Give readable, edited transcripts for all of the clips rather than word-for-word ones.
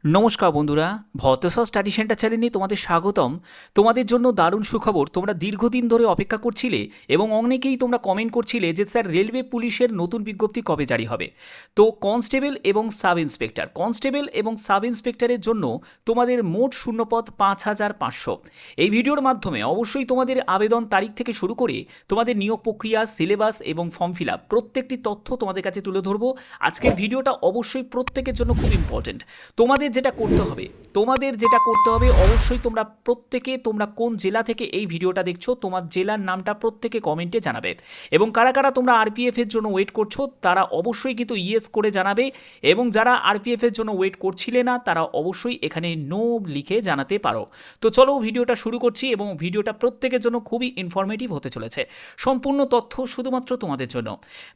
নমস্কার বন্ধুরা, ভদ্রসহ study centre চ্যানেলে তোমাদের স্বাগতম। তোমাদের জন্য দারুণ সুখবর। তোমরা দীর্ঘদিন ধরে অপেক্ষা করছিলে এবং অনেকেই তোমরা কমেন্ট করছিলে যে স্যার রেলওয়ে পুলিশের নতুন বিজ্ঞপ্তি কবে জারি হবে। তো কনস্টেবল এবং সাব ইন্সপেক্টরের জন্য তোমাদের মোট শূন্যপদ ৫,৫০০। এই ভিডিওর মাধ্যমে অবশ্যই তোমাদের আবেদন তারিখ থেকে শুরু করে তোমাদের নিয়োগ প্রক্রিয়া, সিলেবাস এবং ফর্ম ফিল আপ প্রত্যেকটি তথ্য তোমাদের কাছে তুলে ধরবো। আজকের ভিডিওটা অবশ্যই প্রত্যেকের জন্য খুব ইম্পর্টেন্ট। তোমাদের যেটা করতে হবে অবশ্যই তোমরা কোন জেলা থেকে এই ভিডিওটা দেখছো, তোমার জেলার নামটা প্রত্যেকে কমেন্টে জানাবে। এবং কারা কারা তোমরা আরপিএফ এর জন্য ওয়েট করছো তারা অবশ্যই কিন্তু ইয়েস করে জানাবে। এবং যারা আরপিএফ এর জন্য ওয়েট করছিলে না তারা অবশ্যই এখানে নো লিখে জানাতে পারো। তো চলো ভিডিওটা শুরু করছি এবং ভিডিওটা প্রত্যেকের জন্য খুবই ইনফরমেটিভ হতে চলেছে। সম্পূর্ণ তথ্য শুধুমাত্র তোমাদের জন্য।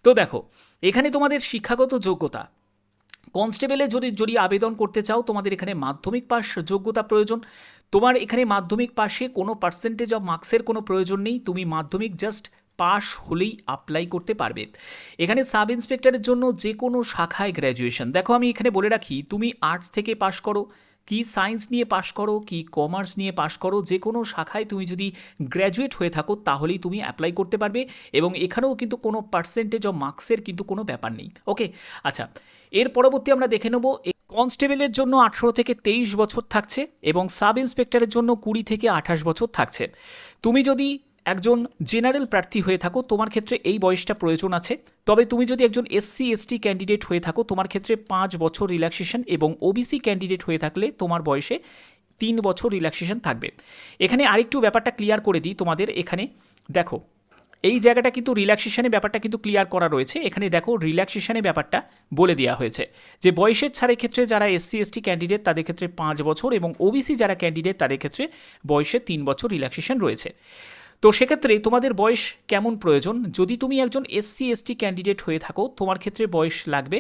তো দেখো, এখানে তোমাদের শিক্ষাগত যোগ্যতা, কনস্টেবলে যদি আবেদন করতে চাও তোমাদের এখানে মাধ্যমিক পাস যোগ্যতা প্রয়োজন। তোমার এখানে মাধ্যমিক পাশে কোনো পার্সেন্টেজ অফ মার্কসের কোনো প্রয়োজন নেই, তুমি মাধ্যমিক জাস্ট পাস হলেই অ্যাপ্লাই করতে পারবে। এখানে সাব ইন্সপেক্টরের জন্য যে কোনো শাখায় গ্র্যাজুয়েশন, দেখো আমি এখানে বলে রাখি, তুমি আর্টস থেকে পাশ করো কি সায়েন্স নিয়ে পাশ করো কি কমার্স নিয়ে পাশ করো, যে কোনো শাখায় তুমি যদি গ্র্যাজুয়েট হয়ে থাকো তাহলেই তুমি অ্যাপ্লাই করতে পারবে। এবং এখানেও কিন্তু কোনো পার্সেন্টেজ অফ মার্কসের কিন্তু কোনো ব্যাপার নেই। ওকে, আচ্ছা, এর পরবর্তী আমরা দেখে নেব। কনস্টেবলের জন্য 18 থেকে 23 বছর থাকছে এবং সাব ইন্সপেক্টরের জন্য 20 থেকে 28 বছর থাকছে। তুমি যদি একজন জেনারেল প্রার্থী হয়ে থাকো তোমার ক্ষেত্রে এই বয়সটা প্রয়োজন আছে। তবে তুমি যদি একজন এসসি এসটি ক্যান্ডিডেট হয়ে থাকো তোমার ক্ষেত্রে 5 বছর রিল্যাক্সেশন, এবং ওবিসি ক্যান্ডিডেট হয়ে থাকলে তোমার বয়সে 3 বছর রিল্যাক্সেশন থাকবে। এখানে আরেকটু ব্যাপারটা ক্লিয়ার করে দিই তোমাদের। এখানে দেখো, এই জায়গাটা কিন্তু রিল্যাক্সেশনের ব্যাপারটা কিন্তু ক্লিয়ার করা রয়েছে। এখানে দেখো রিল্যাক্সেশনের ব্যাপারটা বলে দেওয়া হয়েছে যে বয়সের ছাড়ের ক্ষেত্রে যারা এসসি এসটি ক্যান্ডিডেট তাদের ক্ষেত্রে 5 বছর এবং ওবিসি যারা ক্যান্ডিডেট তাদের ক্ষেত্রে বয়সে 3 বছর রিল্যাক্সেশন রয়েছে। তো সেক্ষেত্রে তোমাদের বয়স কেমন প্রয়োজন, যদি তুমি একজন এসসি এসটি ক্যান্ডিডেট হয়ে থাকো তোমার ক্ষেত্রে বয়স লাগবে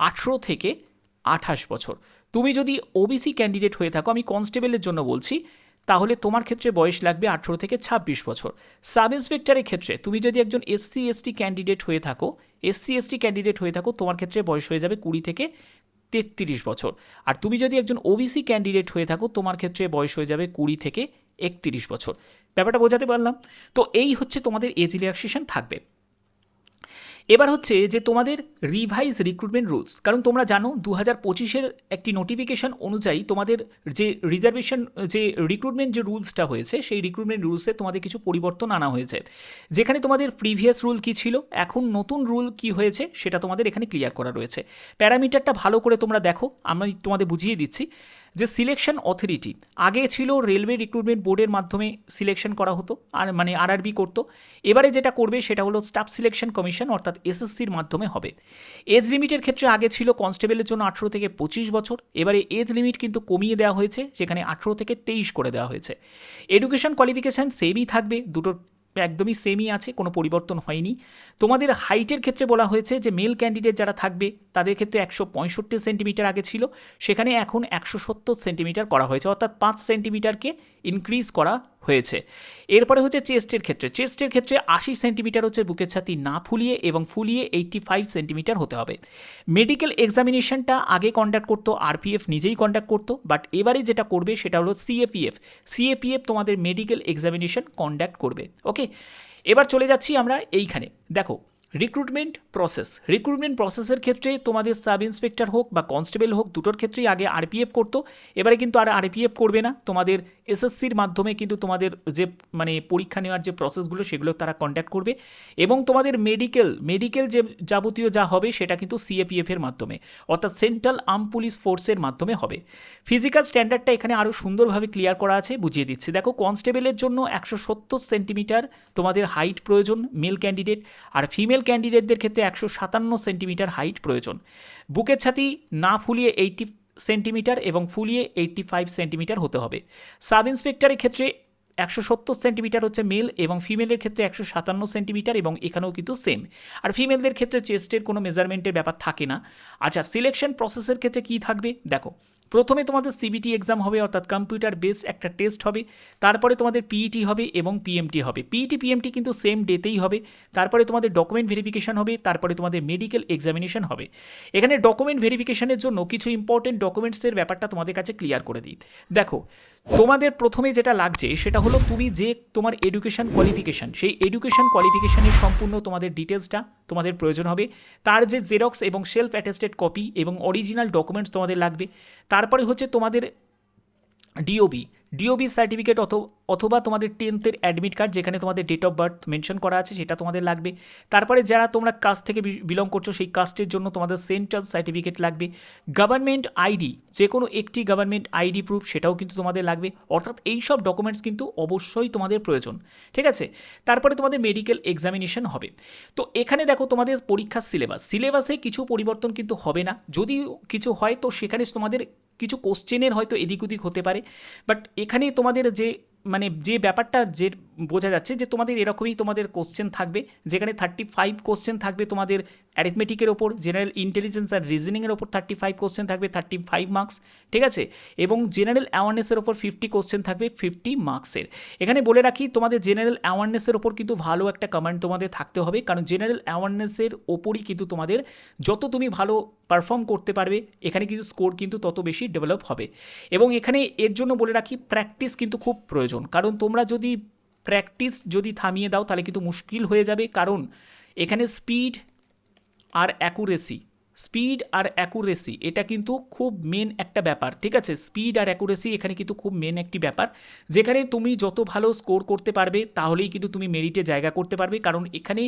18 থেকে 28 বছর। তুমি যদি ওবিসি ক্যান্ডিডেট হয়ে থাকো, আমি কনস্টেবলের জন্য বলছি, তাহলে তোমার ক্ষেত্রে বয়স লাগবে 18 থেকে 26 বছর। সাব ইন্সপেক্টরের ক্ষেত্রে তুমি যদি একজন এসসি এসটি ক্যান্ডিডেট হয়ে থাকো তোমার ক্ষেত্রে বয়স হয়ে যাবে 20 থেকে 33 বছর। আর তুমি যদি একজন ওবিসি ক্যান্ডিডেট হয়ে থাকো তোমার ক্ষেত্রে বয়স হয়ে যাবে 20 থেকে 31 বছর। ব্যাপারটা বোঝাতে পারলাম? তো এই হচ্ছে তোমাদের এজ রিল্যাক্সেশন থাকবে। এবার হচ্ছে যে তোমাদের রিভাইজ রিক্রুটমেন্ট রুলস, কারণ তোমরা জানো 2025-এর একটি নোটিফিকেশন অনুযায়ী তোমাদের যে রিজার্ভেশন যে রিক্রুটমেন্ট যে রুলসটা হয়েছে সেই রিক্রুটমেন্ট রুলসে তোমাদের কিছু পরিবর্তন আনা হয়েছে। যেখানে তোমাদের প্রিভিয়াস রুল কী ছিল, এখন নতুন রুল কি হয়েছে সেটা তোমাদের এখানে ক্লিয়ার করা রয়েছে। প্যারামিটারটা ভালো করে তোমরা দেখো, আমি তোমাদের বুঝিয়ে দিচ্ছি। যে সিলেকশন অথরিটি আগে ছিল রেলওয়ে রিক্রুটমেন্ট বোর্ডের মাধ্যমে সিলেকশন করা হতো, আর মানে আরআরবি করতো। এবারে যেটা করবে সেটা হলো স্টাফ সিলেকশন কমিশন অর্থাৎ এসএসসির মাধ্যমে হবে। এজ লিমিটের ক্ষেত্রে আগে ছিল কনস্টেবলের জন্য 18 থেকে 25 বছর, এবারে এজ লিমিট কিন্তু কমিয়ে দেওয়া হয়েছে, যেখানে 18 থেকে 23 করে দেওয়া হয়েছে। এডুকেশন কোয়ালিফিকেশান সেমই থাকবে, দুটোর একদমই সেমই আছে, কোনো পরিবর্তন হয়নি। তোমাদের হাইটের ক্ষেত্রে বলা হয়েছে যে মেল ক্যান্ডিডেট যারা থাকবে তাদের ক্ষেত্রে 165 সেন্টিমিটার আগে ছিল, সেখানে এখন 170 সেন্টিমিটার করা হয়েছে, অর্থাৎ 5 সেন্টিমিটারকে ইনক্রিজ করা হয়েছে। এরপরে হচ্ছে চেস্টের ক্ষেত্রে 80 সেন্টিমিটার হচ্ছে বুকের ছাতি না ফুলিয়ে, এবং ফুলিয়ে 85 সেন্টিমিটার হতে হবে। মেডিকেল এক্সামিনেশনটা আগে কন্ডাক্ট করতো আরপিএফ, নিজেই কন্ডাক্ট করতো, বাট এবারে যেটা করবে সেটা হলো সিএপিএফ তোমাদের মেডিকেল এক্সামিনেশন কন্ডাক্ট করবে। ওকে, এবার চলে যাচ্ছি আমরা এইখানে। দেখো, রিক্রুটমেন্ট প্রসেসের ক্ষেত্রে তোমাদের সাব ইন্সপেক্টর হোক বা কনস্টেবল হোক দুটোর ক্ষেত্রেই আগে আরপিএফ করতো, এবারে কিন্তু আর আরপিএফ করবে না, তোমাদের এসএসসির মাধ্যমে কিন্তু তোমাদের যে মানে পরীক্ষা নেওয়ার যে প্রসেসগুলো সেগুলো তারা কন্ডাক্ট করবে। এবং তোমাদের মেডিকেল যে যাবতীয় যা হবে সেটা কিন্তু সিএপিএফের মাধ্যমে অর্থাৎ সেন্ট্রাল আর্ম পুলিশ ফোর্সের মাধ্যমে হবে। ফিজিক্যাল স্ট্যান্ডার্ডটা এখানে আরও সুন্দরভাবে ক্লিয়ার করা আছে, বুঝিয়ে দিচ্ছি। দেখো, কনস্টেবলের জন্য 170 সেন্টিমিটার তোমাদের হাইট প্রয়োজন মেল ক্যান্ডিডেট, আর ফিমেল ক্যান্ডিডেটদের ক্ষেত্রে 157 সেন্টিমিটার হাইট প্রয়োজন। বুকের ছাতি না ফুলিয়ে 80 সেন্টিমিটার এবং ফুলিয়ে 85 সেন্টিমিটার হতে হবে। সাব ইন্সপেক্টরের ক্ষেত্রে 170 সেন্টিমিটার হচ্ছে মেল, এবং ফিমেলের ক্ষেত্রে 157 সেন্টিমিটার, এবং এখানেও কিন্তু সেম। আর ফিমেলদের ক্ষেত্রে চেস্টের কোনো মেজারমেন্টের ব্যাপার থাকে না। আচ্ছা, সিলেকশন প্রসেসের ক্ষেত্রে কী থাকবে দেখো, প্রথমে তোমাদের সিবিটি এক্সাম হবে, অর্থাৎ কম্পিউটার বেস একটা টেস্ট হবে, তারপরে তোমাদের পিইটি হবে এবং পিএমটি হবে। পিইটি পিএমটি কিন্তু সেম ডেতেই হবে। তারপরে তোমাদের ডকুমেন্ট ভেরিফিকেশন হবে, তারপরে তোমাদের মেডিকেল এক্সামিনেশন হবে। এখানে ডকুমেন্ট ভেরিফিকেশনের জন্য কিছু ইম্পর্টেন্ট ডকুমেন্টসের ব্যাপারটা তোমাদের কাছে ক্লিয়ার করে দিই। দেখো, তোমাদের প্রথমে যেটা লাগছে সেটা হলো তুমি যে তোমার এডুকেশন কোয়ালিফিকেশান, সেই এডুকেশন কোয়ালিফিকেশানের সম্পূর্ণ তোমাদের ডিটেলসটা তোমাদের প্রয়োজন হবে। তার যে জেরক্স এবং সেলফ অ্যাটেস্টেড কপি এবং অরিজিনাল ডকুমেন্টস তোমাদের লাগবে। তারপরে হচ্ছে তোমাদের ডিওবি সার্টিফিকেট অথবা তোমাদের 10th অ্যাডমিট কার্ড, যেখানে তোমাদের ডেট অফ বার্থ মেনশন করা আছে, সেটা তোমাদের লাগবে। তারপরে যারা তোমরা কাস্ট থেকে বিলং করছো সেই কাস্টের জন্য তোমাদের সেন্ট্রাল সার্টিফিকেট লাগবে। গভর্নমেন্ট আইডি, যে কোনো একটি গভর্নমেন্ট আইডি প্রুফ, সেটাও কিন্তু তোমাদের লাগবে। অর্থাৎ এই সব ডকুমেন্টস কিন্তু অবশ্যই তোমাদের প্রয়োজন, ঠিক আছে। তারপরে তোমাদের মেডিকেল এক্সামিনেশন হবে। তো এখানে দেখো তোমাদের পরীক্ষার সিলেবাসে কিছু পরিবর্তন কিন্তু হবে না। যদি কিছু হয় তো সেখানে তোমাদের কিছু কোশ্চেনের হয়তো এদিক ওদিক হতে পারে, বাট এখানে তোমাদের যে ব্যাপারটা যে বোঝা যাচ্ছে যে তোমাদের এরকমই তোমাদের কোশ্চেন থাকবে, যেখানে 35 কোশ্চেন থাকবে তোমাদের অ্যারিথমেটিকের ওপর, জেনারেল ইন্টেলিজেন্স আর রিজনিংয়ের ওপর 35 কোশ্চেন থাকবে, 35 মার্কস, ঠিক আছে। এবং জেনারেল অ্যাওয়ারনেসের ওপর 50 কোশ্চেন থাকবে, 50 মার্কসের। এখানে বলে রাখি তোমাদের জেনারেল অ্যাওয়ারনেসের ওপর কিন্তু ভালো একটা কমান্ড তোমাদের থাকতে হবে, কারণ জেনারেল অ্যাওয়ারনেসের ওপরই কিন্তু তোমাদের যত তুমি ভালো পারফর্ম করতে পারবে, এখানে কিন্তু স্কোর কিন্তু তত বেশি ডেভেলপ হবে। এবং এখানে এর জন্য বলে রাখি প্র্যাকটিস কিন্তু খুব প্রয়োজন, কারণ তোমরা যদি প্র্যাকটিস থামিয়ে দাও তাহলে কিন্তু মুশকিল হয়ে যাবে। কারণ এখানে স্পিড আর অ্যাকুরেসি এটা কিন্তু খুব মেন একটা ব্যাপার, ঠিক আছে। স্পিড আর অ্যাকুরেসি এখানে কিন্তু খুব মেন একটি ব্যাপার, যেখানে তুমি যত ভালো স্কোর করতে পারবে তাহলেই কিন্তু তুমি মেরিটে জায়গা করতে পারবে। কারণ এখানে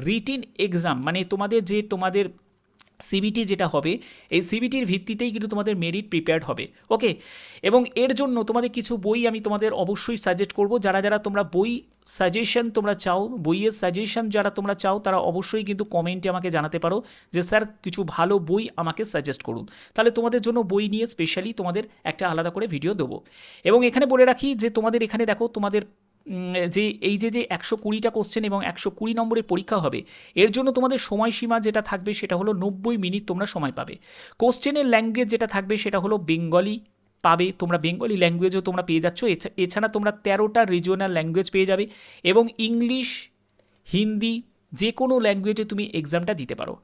রিটিন এক্সাম মানে তোমাদের সিবিটি যেটা হবে, এই সিবিটির ভিত্তিতেই কিন্তু তোমাদের মেরিট প্রিপেয়ার্ড হবে, ওকে। এবং এর জন্য তোমাদের কিছু বই আমি তোমাদের অবশ্যই সাজেস্ট করব। যারা তোমরা বইয়ের সাজেশন যারা তোমরা চাও তারা অবশ্যই কিন্তু কমেন্টে আমাকে জানাতে পারো যে স্যার কিছু ভালো বই আমাকে সাজেস্ট করুন, তাহলে তোমাদের জন্য বই নিয়ে স্পেশালি তোমাদের একটা আলাদা করে ভিডিও দেবো। এবং এখানে বলে রাখি যে তোমাদের এখানে দেখো তোমাদের যে 120টা কোশ্চেন এবং 120 নম্বরের পরীক্ষা হবে, এর জন্য তোমাদের সময়সীমা যেটা থাকবে সেটা হলো 90 মিনিট তোমরা সময় পাবে। কোশ্চেনের ল্যাঙ্গুয়েজ যেটা থাকবে সেটা হলো বেঙ্গলি পাবে, তোমরা বেঙ্গলি ল্যাঙ্গুয়েজও তোমরা পেয়ে যাচ্ছ। এছাড়া তোমরা 13টা রিজিওনাল ল্যাঙ্গুয়েজ পেয়ে যাবে এবং ইংলিশ, হিন্দি, যে কোনো ল্যাঙ্গুয়েজে তুমি এক্সামটা দিতে পারো।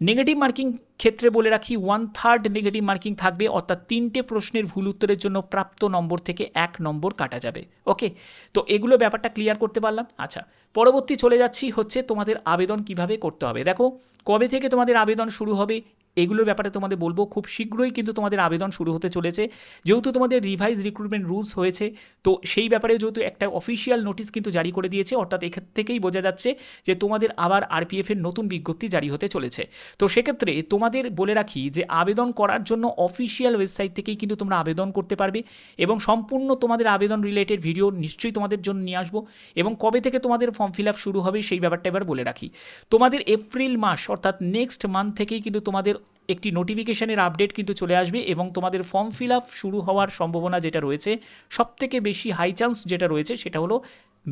নেগেটিভ মার্কিং ক্ষেত্রে বলে রাখি 1/3 নেগেটিভ মার্কিং থাকবে, অর্থাৎ 3টে প্রশ্নের ভুল উত্তরের জন্য প্রাপ্ত নম্বর থেকে 1 নম্বর কাটা যাবে, ওকে। তো এগুলো ব্যাপারটা ক্লিয়ার করতে পারলাম। আচ্ছা, পরবর্তী চলে যাচ্ছি হচ্ছে তোমাদের আবেদন কিভাবে করতে হবে। দেখো, কবে থেকে তোমাদের আবেদন শুরু হবে এগুলোর ব্যাপারে তোমাদের বলবো। খুব শীঘ্রই কিন্তু তোমাদের আবেদন শুরু হতে চলেছে, যেহেতু তোমাদের রিভাইজ রিক্রুটমেন্ট রুলস হয়েছে। তো সেই ব্যাপারে যেহেতু একটা অফিসিয়াল নোটিশ কিন্তু জারি করে দিয়েছে, অর্থাৎ এখান থেকেই বোঝা যাচ্ছে যে তোমাদের আবার আরপিএফের নতুন বিজ্ঞপ্তি জারি হতে চলেছে। তো সেক্ষেত্রে তোমাদের বলে রাখি যে আবেদন করার জন্য অফিসিয়াল ওয়েবসাইট থেকেই কিন্তু তোমরা আবেদন করতে পারবে এবং সম্পূর্ণ তোমাদের আবেদন রিলেটেড ভিডিও নিশ্চয়ই তোমাদের জন্য নিয়ে আসবো। এবং কবে থেকে তোমাদের ফর্ম ফিল আপ শুরু হবে সেই ব্যাপারটা এবার বলে রাখি। তোমাদের এপ্রিল মাস অর্থাৎ নেক্সট মান্থ থেকেই কিন্তু তোমাদের একটি নোটিফিকেশনের আপডেট কিন্তু চলে আসবে এবং তোমাদের ফর্ম ফিল আপ শুরু হওয়ার সম্ভাবনা যেটা রয়েছে, সবথেকে বেশি হাই চান্স যেটা রয়েছে সেটা হলো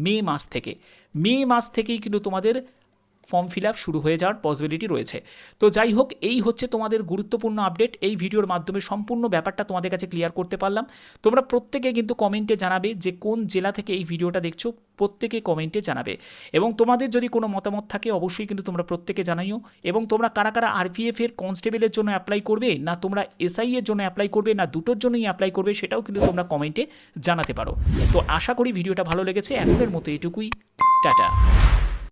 মে মাস থেকেই কিন্তু তোমাদের ফর্ম ফিল আপ শুরু হয়ে যাওয়ার পসিবিলিটি রয়েছে। তো যাই হোক, এই হচ্ছে তোমাদের গুরুত্বপূর্ণ আপডেট। এই ভিডিওর মাধ্যমে সম্পূর্ণ ব্যাপারটা তোমাদের কাছে ক্লিয়ার করতে পারলাম। তোমরা প্রত্যেকে কিন্তু কমেন্টে জানাবে যে কোন জেলা থেকে এই ভিডিওটা দেখছো, প্রত্যেকে কমেন্টে জানাবে। এবং তোমাদের যদি কোনো মতামত থাকে অবশ্যই কিন্তু তোমরা প্রত্যেকে জানাইও। এবং তোমরা কারা আরপিএফ এর কনস্টেবলের জন্য অ্যাপ্লাই করবে, না তোমরা এসআই এর জন্য অ্যাপ্লাই করবে, না দুটোর জন্যই অ্যাপ্লাই করবে, সেটাও কিন্তু তোমরা কমেন্টে জানাতে পারো। তো আশা করি ভিডিওটা ভালো লেগেছে। এখনের মতো এটুকুই, টাটা।